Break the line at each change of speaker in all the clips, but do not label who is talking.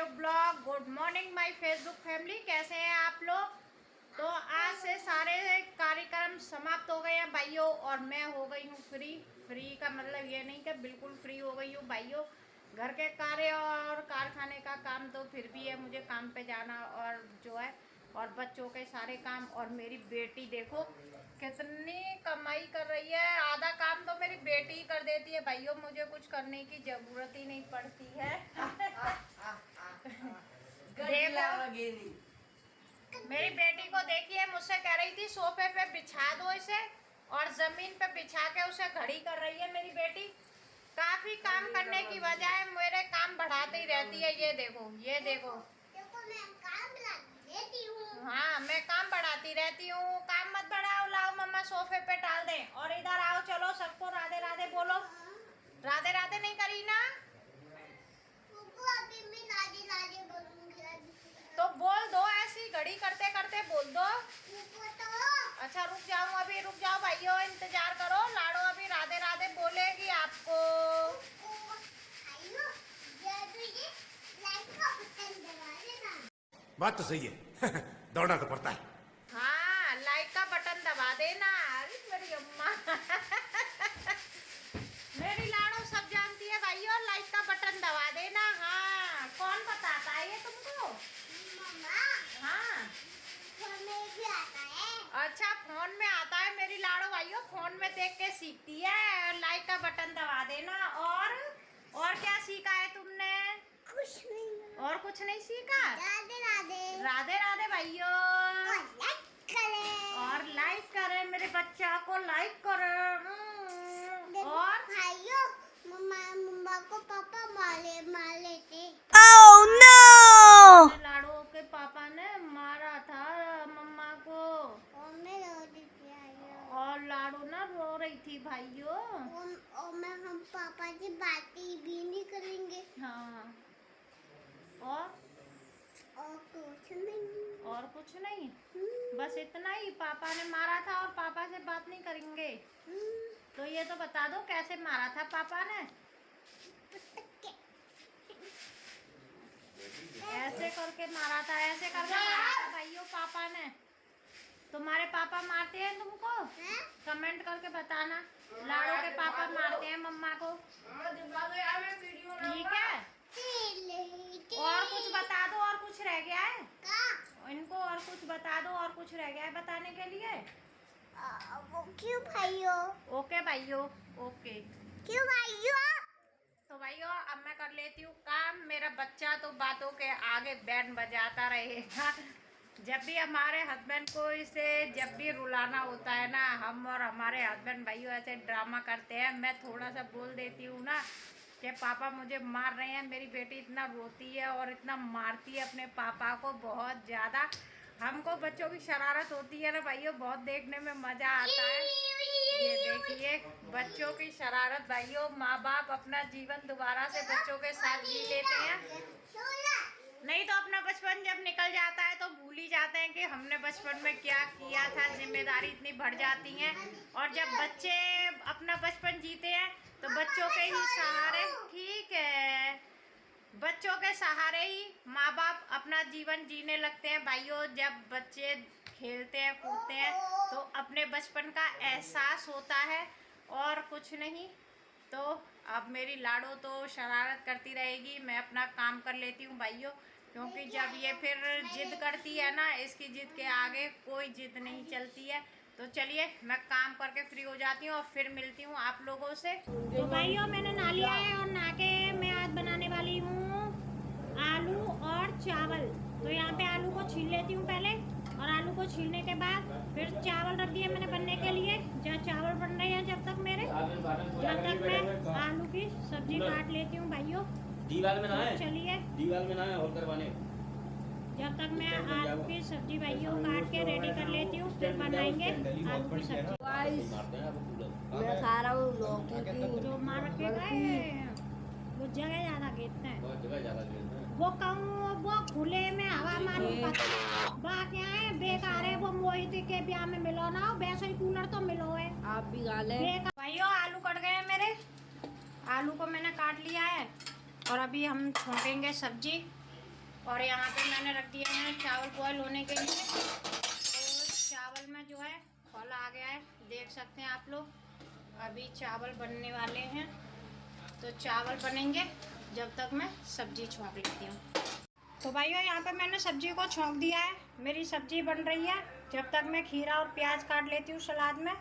New blog. Good morning my Facebook family, कैसे हैं आप लोग। तो आज से सारे कार्यक्रम समाप्त हो गए हैं भाइयों, और मैं हो गई हूँ फ्री का मतलब ये नहीं कि बिल्कुल फ्री हो गई हूँ भाइयों। घर के कार्य और कारखाने का काम तो फिर भी है, मुझे काम पे जाना और जो है, और बच्चों के सारे काम। और मेरी बेटी देखो कितनी कमाई कर रही है, आधा काम तो मेरी बेटी ही कर देती है भाइयों, मुझे कुछ करने की जरूरत ही नहीं पड़ती है। देखो मेरी बेटी को देखिए, मुझसे कह रही थी सोफे पे बिछा दो इसे, और जमीन पे बिछा के उसे घड़ी कर रही है मेरी बेटी। काफी काम करने की बजाय मेरे काम बढ़ाती ही रहती है। ये देखो ये देखो, हाँ मैं काम बढ़ाती रहती हूँ। काम मत बढ़ाओ, लाओ मम्मा सोफे पे डाल दें, और इधर आओ, चलो सबको राधे राधे बोलो। राधे राधे नहीं करी ना, तो बोल दो, ऐसी घड़ी करते करते बोल दो। अच्छा रुक जाऊँ, अभी रुक जाओ भाइयों, इंतजार करो। लाडो अभी राधे राधे बोलेगी आपको।
बात तो सही है। दौड़ना तो पड़ता है।
हाँ लाइक का बटन दबा देना। अरे मेरी अम्मा मेरी लाडो सब जानती है भाइयों, लाइक का बटन दबा देना। हाँ कौन बताता है ये तुमको। हाँ अच्छा फोन में आता है मेरी लाडो भाइयों, फोन में देख के सीखती है। लाइक का बटन दबा देना। और क्या सीखा है तुमने। कुछ नहीं, और कुछ नहीं सीखा। राधे राधे, राधे राधे भाइयों, और लाइक करें, मेरे बच्चा को लाइक करें। और भाइयों मम्मा को पापा मार लेते।
Oh no!
लाडो के पापा ने मारा था मम्मा को, और लाडो ना रो रही थी भाइयों। और मैं हम पापा की बातें भी नहीं करेंगे। हाँ और कुछ नहीं, बस इतना ही। पापा ने मारा था और पापा से बात नहीं करेंगे। तो ये तो बता दो कैसे मारा था पापा ने। ऐसे करके मारा था, ऐसे करके मारा था भाइयों पापा ने। तुम्हारे पापा मारते हैं तुमको? कमेंट करके बताना। लाडो के पापा मारते हैं मम्मा को, ठीक है। और कुछ बता दो, और कुछ रह गया है इनको, और कुछ बता दो, और कुछ रह गया है बताने के लिए। क्यों भाइयों? ओके भाइयों, ओके। क्यों भाइयों? तो भाइयों अब मैं कर लेती हूँ काम। मेरा बच्चा तो बातों के आगे बैंड बजाता रहेगा। जब भी हमारे हस्बैंड को इसे जब भी रुलाना होता है ना, हम और हमारे हस्बैंड भाइयों ऐसे ड्रामा करते हैं। मैं थोड़ा सा बोल देती हूँ ना कि पापा मुझे मार रहे हैं, मेरी बेटी इतना रोती है और इतना मारती है अपने पापा को, बहुत ज़्यादा। हमको बच्चों की शरारत होती है ना भाइयों, बहुत देखने में मज़ा आता है। ये देखिए बच्चों की शरारत भाइयों, माँ बाप अपना जीवन दोबारा से बच्चों के साथ जी लेते हैं। नहीं तो अपना बचपन जब निकल जाता है तो भूल ही जाते हैं कि हमने बचपन में क्या किया था। जिम्मेदारी इतनी बढ़ जाती है, और जब बच्चे अपना बचपन जीते हैं तो बच्चों के ही सहारे, ठीक है, बच्चों के सहारे ही माँ बाप अपना जीवन जीने लगते हैं भाइयों। जब बच्चे खेलते हैं कूदते हैं तो अपने बचपन का एहसास होता है, और कुछ नहीं। तो अब मेरी लाडो तो शरारत करती रहेगी, मैं अपना काम कर लेती हूँ भाइयों, क्योंकि जब ये फिर जिद करती है ना, इसकी जिद के आगे कोई जिद नहीं चलती है। तो चलिए मैं काम करके फ्री हो जाती हूँ और फिर मिलती हूँ आप लोगों से। तो भाइयों मैंने नहा लिया है, और नहा के मैं आज बनाने वाली हूँ आलू और चावल। तो यहाँ पे आलू को छील लेती हूँ पहले, और आलू को छीलने के बाद फिर चावल रख दिए मैंने बनने के लिए। जब चावल बन रहे हैं जब तक मैं आलू की सब्जी काट लेती हूँ भाइयों।
दीवार में ना है,
चलिए
दीवार में ना है, और करवाने।
जब तक मैं आलू की सब्जी भाइयों काट के रेडी कर लेती हूँ, फिर बनाएंगे आलू की सब्जी।
मैं खा रहा हूँ लौकी
जो मार के गए वो जगह ज्यादा घेरते हैं,
बहुत जगह ज्यादा खेलते हैं।
वो कहूँ वो खुले में हवा मालूम पता बा क्या है, बेकार है। वो मोहित के ब्याह में मिलो ना, वैसे ही कूलर तो मिलो है।
आप भी खा ले।
भाइयों आलू कट गए हैं मेरे, आलू को मैंने काट लिया है, और अभी हम छोंकेंगे सब्जी। और यहाँ पे मैंने रख दिए हैं चावल बॉयल होने के लिए। तो चावल में जो है खौल आ गया है, देख सकते हैं आप लोग। अभी चावल बनने वाले हैं, तो चावल बनेंगे जब तक मैं सब्जी छौंक लेती हूँ। तो भाइयों यहाँ पे मैंने सब्जी को छौंक दिया है, मेरी सब्जी बन रही है। जब तक मैं खीरा और प्याज काट लेती हूँ सलाद में।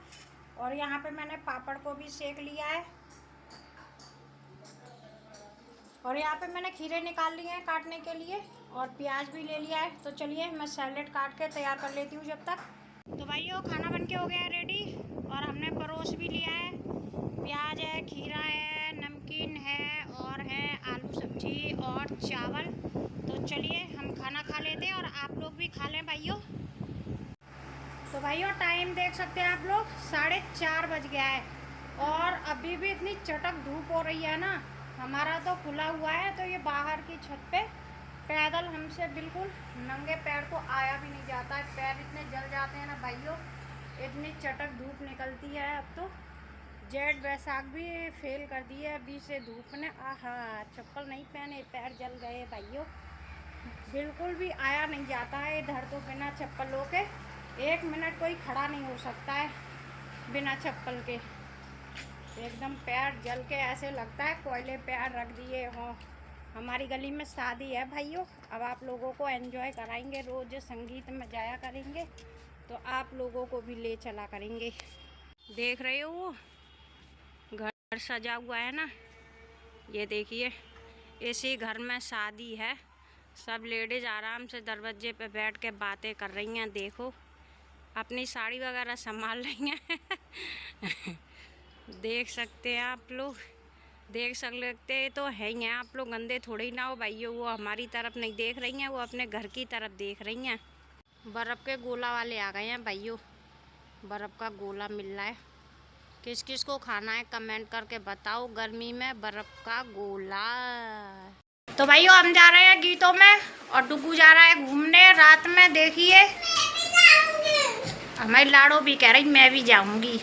और यहाँ पे मैंने पापड़ को भी सेक लिया है। और यहाँ पे मैंने खीरे निकाल लिए हैं काटने के लिए, और प्याज भी ले लिया है। तो चलिए मैं सैलेड काट के तैयार कर लेती हूँ जब तक। तो भाइयों खाना बन के हो गया है रेडी, और हमने परोस भी लिया है। प्याज है, खीरा है, नमकीन है, और है आलू सब्जी और चावल। तो चलिए हम खाना खा लेते हैं और आप लोग भी खा लें भाइयों। तो भाइयों टाइम देख सकते हैं आप लोग, 4:30 बज गया है, और अभी भी इतनी चटक धूप हो रही है ना। हमारा तो खुला हुआ है, तो ये बाहर की छत पे पैदल हमसे बिल्कुल नंगे पैर को आया भी नहीं जाता है। पैर इतने जल जाते हैं ना भाइयों, इतनी चटक धूप निकलती है। अब तो जेठ बैसाख भी फेल कर दी है अभी से धूप ने। आहा, चप्पल नहीं पहने पैर जल गए भाइयों, बिल्कुल भी आया नहीं जाता है इधर। तो बिना चप्पलों के 1 मिनट कोई खड़ा नहीं हो सकता है बिना चप्पल के। एकदम पैर जल के ऐसे लगता है कोयले पैर रख दिए हों। हमारी गली में शादी है भाइयों, अब आप लोगों को एंजॉय कराएंगे। रोज़ संगीत में जाया करेंगे, तो आप लोगों को भी ले चला करेंगे। देख रहे हो वो घर सजा हुआ है ना, ये देखिए। इसी घर में शादी है, सब लेडीज़ आराम से दरवाजे पे बैठ के बातें कर रही हैं। देखो अपनी साड़ी वगैरह संभाल रही हैं। देख सकते हैं आप लोग, देख सकते तो है ही हैं आप लोग, गंदे थोड़े ही ना हो भाइयों। वो हमारी तरफ नहीं देख रही हैं, वो अपने घर की तरफ देख रही हैं। बर्फ़ के गोला वाले आ गए हैं भाइयों, बर्फ़ का गोला मिल रहा है। किस किस को खाना है कमेंट करके बताओ, गर्मी में बर्फ़ का गोला। तो भाइयों हम जा रहे हैं गीतों में, और डुगू जा रहा है घूमने रात में। देखिए हमारी लाड़ो भी कह रही मैं भी जाऊंगी।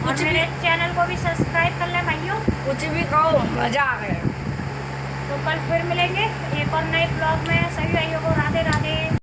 और मेरे चैनल को भी सब्सक्राइब कर लें भाइयों।
कुछ भी कहो, मजा आ गया।
तो कल फिर मिलेंगे एक और नए ब्लॉग में। सभी भाइयों को राधे राधे।